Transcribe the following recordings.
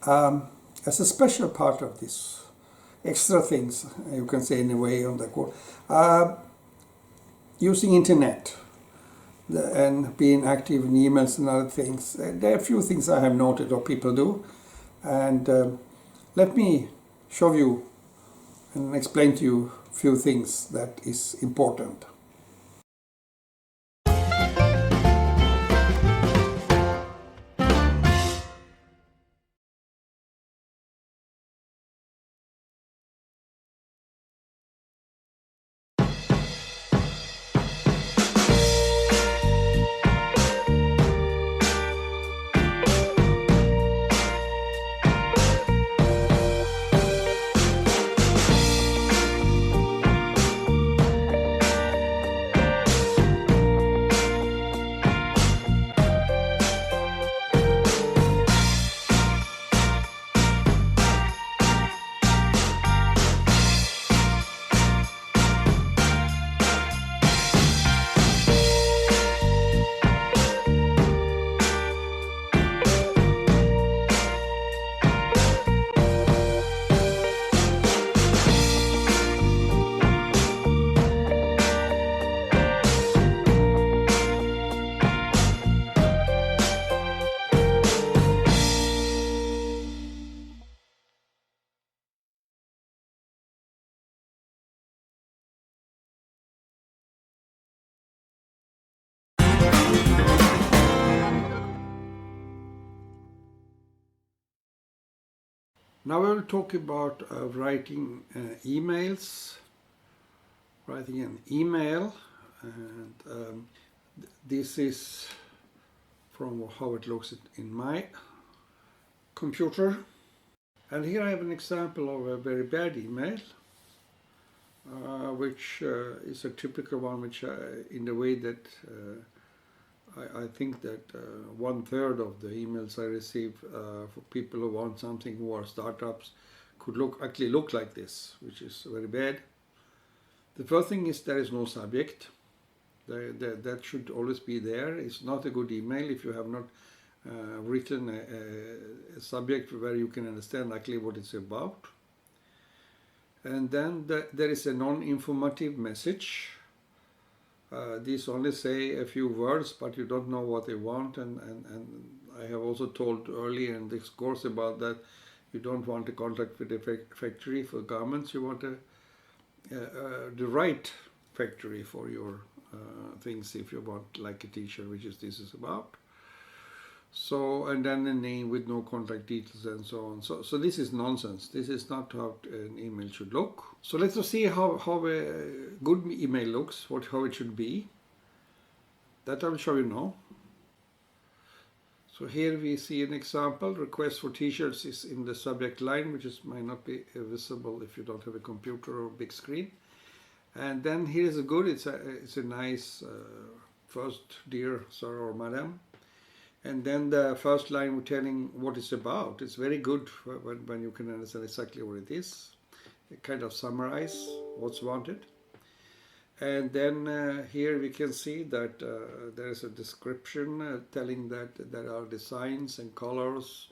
As a special part of this, extra things, you can say in a way on the code, using internet and being active in emails and other things. There are a few things I have noted or people do, and let me show you and explain to you a few things that is important. Now I will talk about writing emails, writing an email, and this is from how it looks in my computer. And here I have an example of a very bad email, which is a typical one, which in the way that I think that 1/3 of the emails I receive for people who want something, who are startups, could actually look like this, which is very bad. The first thing is there is no subject. That should always be there. It's not a good email if you have not written a subject where you can understand actually what it's about. And then there is a non-informative message. These only say a few words, but you don't know what they want. And I have also told earlier in this course about that you don't want a contract with a factory for garments. You want the right factory for your things if you want, like a t-shirt, which this is about. So, and then a name with no contact details and so on. So this is nonsense. This is not how an email should look. So let's see how a good email looks, how it should be. That I will show you now. So here we see an example. Request for t-shirts is in the subject line, which might not be visible if you don't have a computer or big screen. And then here is a good, it's a nice first, dear sir or madam. And then the first line we're telling what it's about. It's very good when you can understand exactly what it is. It kind of summarize what's wanted. And then here we can see that there is a description telling that there are designs and colors,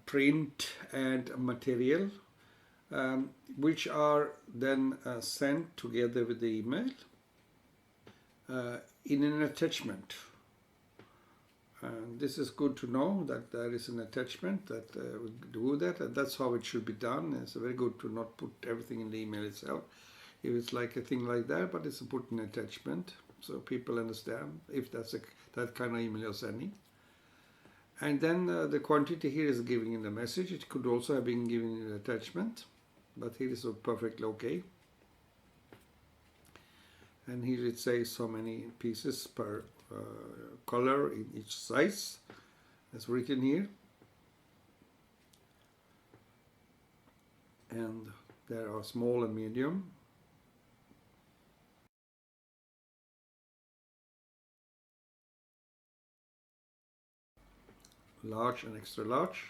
print and material, which are then sent together with the email in an attachment. And this is good to know that there is an attachment that will do that, and that's how it should be done. It's very good to not put everything in the email itself, if it's like a thing like that, but it's a put an attachment so people understand if that's that kind of email you're sending. And then the quantity here is given in the message. It could also have been given in an attachment, but here is perfectly okay. And here it says so many pieces per color in each size. That's written here. And there are small and medium. Large and extra large.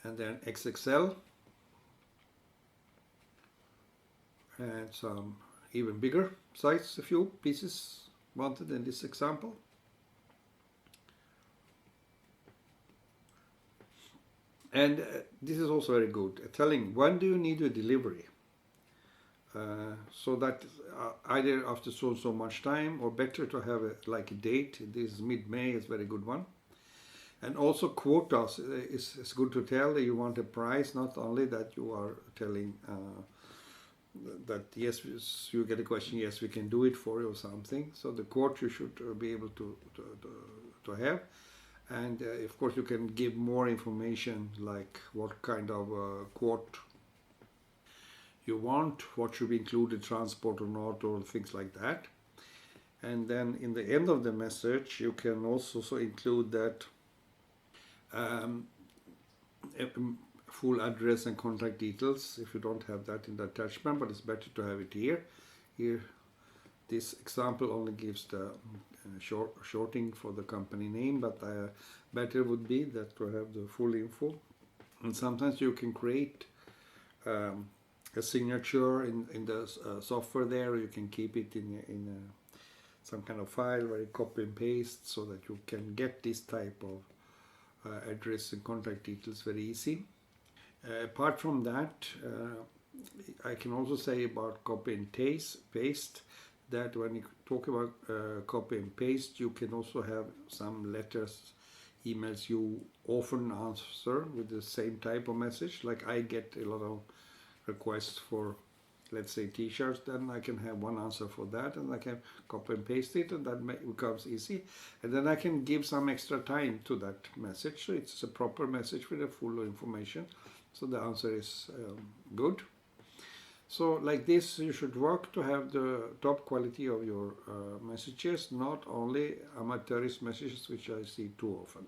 And then XXL. And some even bigger size, a few pieces wanted in this example. And this is also very good, telling when do you need a delivery. So that either after so much time, or better to have like a date. This is mid-May is a very good one. And also quotas is good to tell. You want a price, not only that you are telling that yes, you get a question, yes, we can do it for you or something. So the quote you should be able to have. And of course you can give more information, like what kind of quote you want, what should be included, transport or not, or things like that. And then in the end of the message you can also include that full address and contact details if you don't have that in the attachment, but it's better to have it here. Here, this example only gives the shorting for the company name, but better would be that to have the full info. And sometimes you can create a signature in the software there, or you can keep it in some kind of file where you copy and paste, so that you can get this type of address and contact details very easy. Apart from that, I can also say about copy and paste, that when you talk about copy and paste, you can also have some letters, emails you often answer with the same type of message. Like I get a lot of requests for, let's say, t-shirts, then I can have one answer for that, and I can copy and paste it, and that becomes easy. And then I can give some extra time to that message, so it's a proper message with a full information. So the answer is good. So like this, you should work to have the top quality of your messages, not only amateurish messages, which I see too often.